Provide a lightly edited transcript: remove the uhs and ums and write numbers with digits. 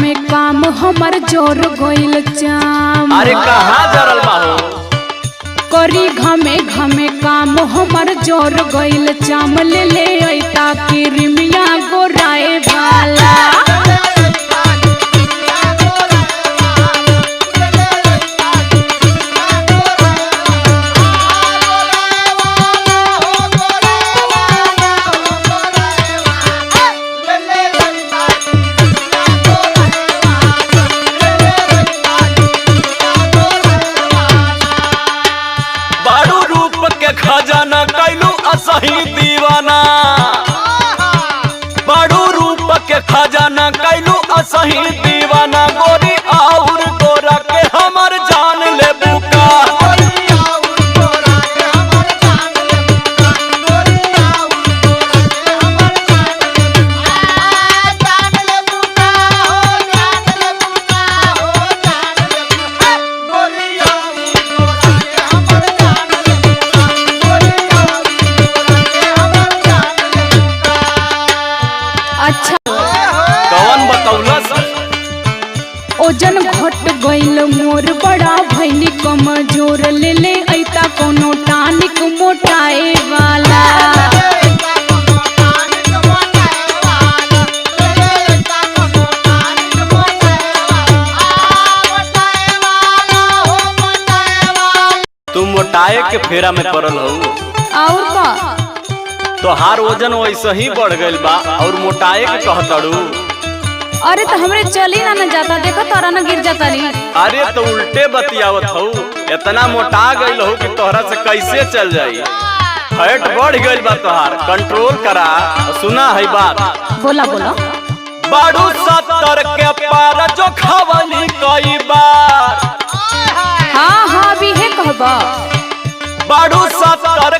घमे काम हमर जोर गइल चाम। अरे कहाँ जरल बाहो? करी घमे घमे काम हमर जोर गइल चाम। ले ले ऐता क्रीमिया गोराए वाला। खजाना कैलू असही दीवाना, बड़ू रूप के खजाना कैलू असही दीवाना। गोरी और गोरा के हमर जान ले बुका। अच्छा कौन बतौलस? ओजन घट गइल मोर बड़ा भइली कमजोर। ले ले ऐता कोनो टानिक मोटाए वाला। तुम मोटाए के फेरा में पड़ल हो और का? तोहार वजन वैसे ही बढ़ गइल बा और मोटाए के कहतड़ू। अरे तो हमरे चली ना जाता, देखो तोरा ना गिर जाता नहीं। अरे तो उल्टे बतियावत हो। इतना मोटा गइल हो कि तोहरा से कैसे चल जाई। फैट बढ़ गइल बा तोहार, कंट्रोल करा। सुना है बात? बोला बोला। बाड़ू 70 के पार जो खवली कई बार। हाँ हाँ भी है कहबा। बाड़ू 70